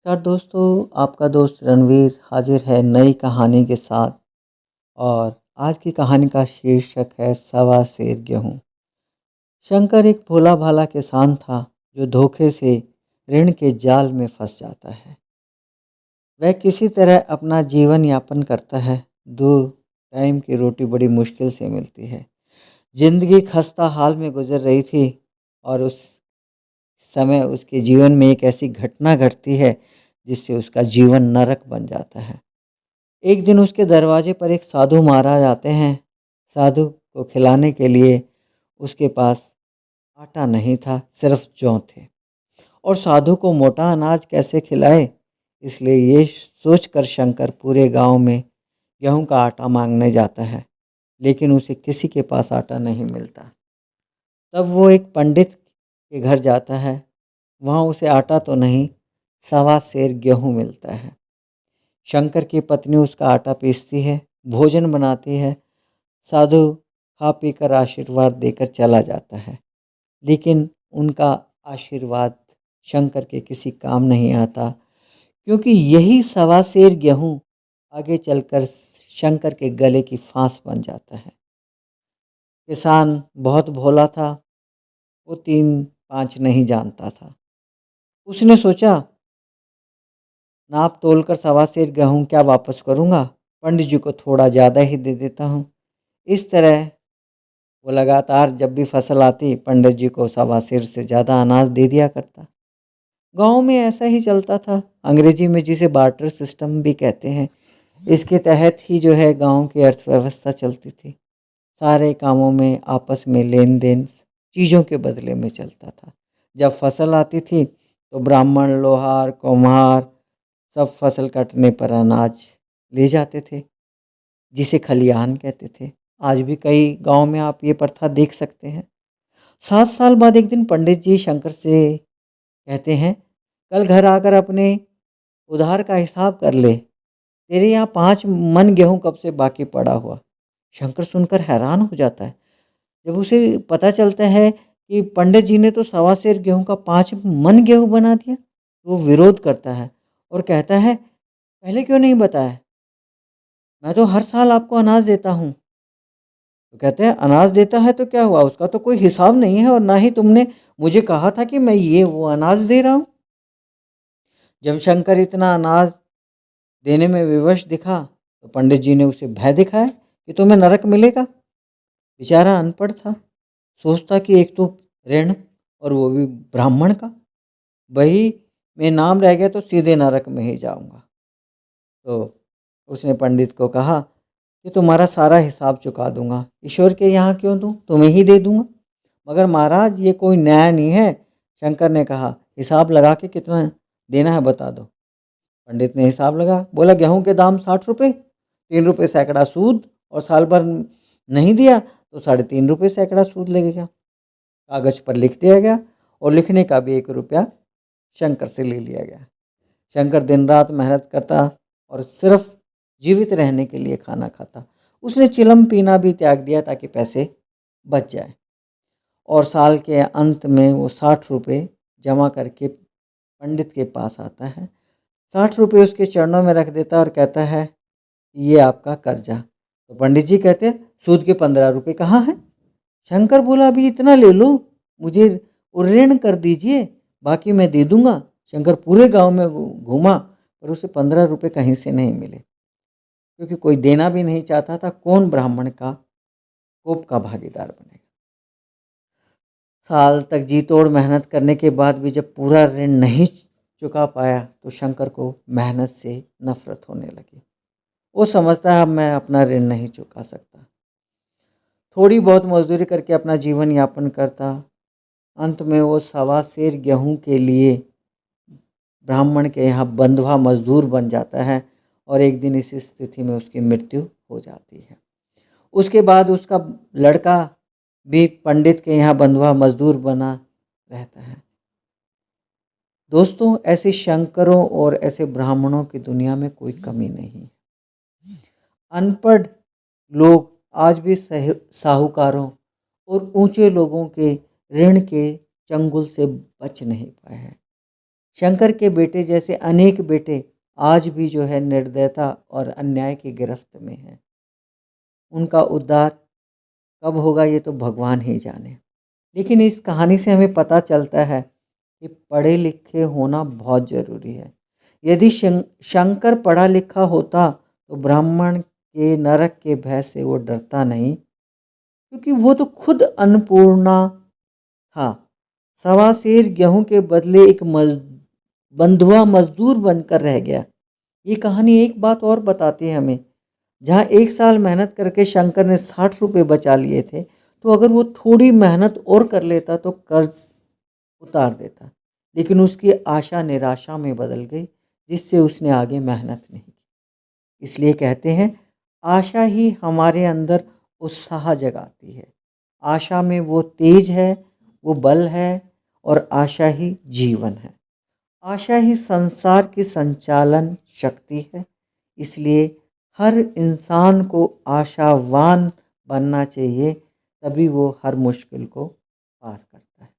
नमस्कार दोस्तों, आपका दोस्त रणवीर हाजिर है नई कहानी के साथ। और आज की कहानी का शीर्षक है सवा सेर गेहूँ। शंकर एक भोला भाला किसान था जो धोखे से ऋण के जाल में फंस जाता है। वह किसी तरह अपना जीवन यापन करता है। दो टाइम की रोटी बड़ी मुश्किल से मिलती है। जिंदगी खस्ता हाल में गुजर रही थी और उस समय उसके जीवन में एक ऐसी घटना घटती है जिससे उसका जीवन नरक बन जाता है। एक दिन उसके दरवाजे पर एक साधु महाराज आते हैं। साधु को खिलाने के लिए उसके पास आटा नहीं था, सिर्फ जौ थे। और साधु को मोटा अनाज कैसे खिलाए, इसलिए ये सोचकर शंकर पूरे गांव में गेहूं का आटा मांगने जाता है। लेकिन उसे किसी के पास आटा नहीं मिलता। तब वो एक पंडित के घर जाता है। वहाँ उसे आटा तो नहीं, सवा सेर गेहूं मिलता है। शंकर की पत्नी उसका आटा पीसती है, भोजन बनाती है। साधु खा पी कर आशीर्वाद देकर चला जाता है। लेकिन उनका आशीर्वाद शंकर के किसी काम नहीं आता, क्योंकि यही सवा सेर गेहूं आगे चलकर शंकर के गले की फांस बन जाता है। किसान बहुत भोला था। वो तीन पाँच नहीं जानता था। उसने सोचा, नाप तोल कर सवा सेर गेहूँ क्या वापस करूँगा, पंडित जी को थोड़ा ज़्यादा ही दे देता हूँ। इस तरह वो लगातार जब भी फसल आती पंडित जी को सवा सेर से ज़्यादा अनाज दे दिया करता। गांव में ऐसा ही चलता था, अंग्रेजी में जिसे बार्टर सिस्टम भी कहते हैं। इसके तहत ही जो है गांव की अर्थव्यवस्था चलती थी। सारे कामों में आपस में लेन देन चीज़ों के बदले में चलता था। जब फसल आती थी तो ब्राह्मण, लोहार, कुम्हार सब फसल कटने पर अनाज ले जाते थे, जिसे खलिहान कहते थे। आज भी कई गांव में आप ये प्रथा देख सकते हैं। 7 साल बाद एक दिन पंडित जी शंकर से कहते हैं, कल घर आकर अपने उधार का हिसाब कर ले। तेरे यहाँ 5 मन गेहूं कब से बाकी पड़ा हुआ। शंकर सुनकर हैरान हो जाता है। जब उसे पता चलता है कि पंडित जी ने तो सवा सेर गेहूं का 5 मन गेहूं बना दिया, तो वो विरोध करता है और कहता है, पहले क्यों नहीं बताया, मैं तो हर साल आपको अनाज देता हूँ। तो कहते हैं, अनाज देता है तो क्या हुआ, उसका तो कोई हिसाब नहीं है और ना ही तुमने मुझे कहा था कि मैं ये वो अनाज दे रहा हूँ। जब शंकर इतना अनाज देने में विवश दिखा तो पंडित जी ने उसे भय दिखाया कि तुम्हें नरक मिलेगा। बेचारा अनपढ़ था, सोचता कि एक तो ऋण और वो भी ब्राह्मण का, वही में नाम रह गया तो सीधे नरक में ही जाऊंगा। तो उसने पंडित को कहा कि तुम्हारा सारा हिसाब चुका दूंगा, ईश्वर के यहाँ क्यों दूं, तुम्हें ही दे दूंगा। मगर महाराज ये कोई न्याय नहीं है। शंकर ने कहा, हिसाब लगा के कितना देना है बता दो। पंडित ने हिसाब लगा, बोला गेहूं के दाम 60 रुपये, 3 रुपये सैकड़ा सूद, और साल भर नहीं दिया तो 3.5 रुपये सैकड़ा सूद लगेगा। कागज पर लिख दिया गया और लिखने का भी 1 रुपया शंकर से ले लिया गया। शंकर दिन रात मेहनत करता और सिर्फ जीवित रहने के लिए खाना खाता। उसने चिलम पीना भी त्याग दिया ताकि पैसे बच जाए। और साल के अंत में वो 60 रुपये जमा करके पंडित के पास आता है। 60 रुपये उसके चरणों में रख देता और कहता है, ये आपका कर्जा। तो पंडित जी कहते हैं, सूद के 15 रुपये कहाँ हैं। शंकर बोला, अभी इतना ले लो, मुझे ऋण कर दीजिए, बाकी मैं दे दूंगा। शंकर पूरे गांव में घूमा पर उसे 15 रुपये कहीं से नहीं मिले, क्योंकि कोई देना भी नहीं चाहता था। कौन ब्राह्मण का कोप का भागीदार बनेगा। साल तक जी तोड़ मेहनत करने के बाद भी जब पूरा ऋण नहीं चुका पाया तो शंकर को मेहनत से नफरत होने लगी। वो समझता है, अब मैं अपना ऋण नहीं चुका सकता। थोड़ी बहुत मजदूरी करके अपना जीवन यापन करता। अंत में वो सवा सेर गेहूं के लिए ब्राह्मण के यहाँ बंधुआ मजदूर बन जाता है और एक दिन इस स्थिति में उसकी मृत्यु हो जाती है। उसके बाद उसका लड़का भी पंडित के यहाँ बंधुआ मजदूर बना रहता है। दोस्तों, ऐसे शंकरों और ऐसे ब्राह्मणों की दुनिया में कोई कमी नहीं। अनपढ़ लोग आज भी साहूकारों और ऊंचे लोगों के ऋण के चंगुल से बच नहीं पाए हैं। शंकर के बेटे जैसे अनेक बेटे आज भी जो है निर्दयता और अन्याय की गिरफ्त में हैं। उनका उद्धार कब होगा ये तो भगवान ही जाने। लेकिन इस कहानी से हमें पता चलता है कि पढ़े लिखे होना बहुत ज़रूरी है। यदि शंकर पढ़ा लिखा होता तो ब्राह्मण के नरक के भय से वो डरता नहीं, क्योंकि वो तो खुद अन्नपूर्णा था। सवा सेर गेहूं के बदले एक बंधुआ मजदूर बनकर रह गया। ये कहानी एक बात और बताती है हमें, जहाँ 1 साल मेहनत करके शंकर ने 60 रुपये बचा लिए थे, तो अगर वो थोड़ी मेहनत और कर लेता तो कर्ज उतार देता। लेकिन उसकी आशा निराशा में बदल गई, जिससे उसने आगे मेहनत नहीं की। इसलिए कहते हैं, आशा ही हमारे अंदर उत्साह जगाती है। आशा में वो तेज है, वो बल है, और आशा ही जीवन है। आशा ही संसार की संचालन शक्ति है। इसलिए हर इंसान को आशावान बनना चाहिए, तभी वो हर मुश्किल को पार करता है।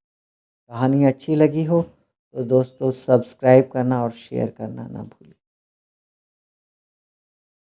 कहानी अच्छी लगी हो तो दोस्तों सब्सक्राइब करना और शेयर करना ना भूलें।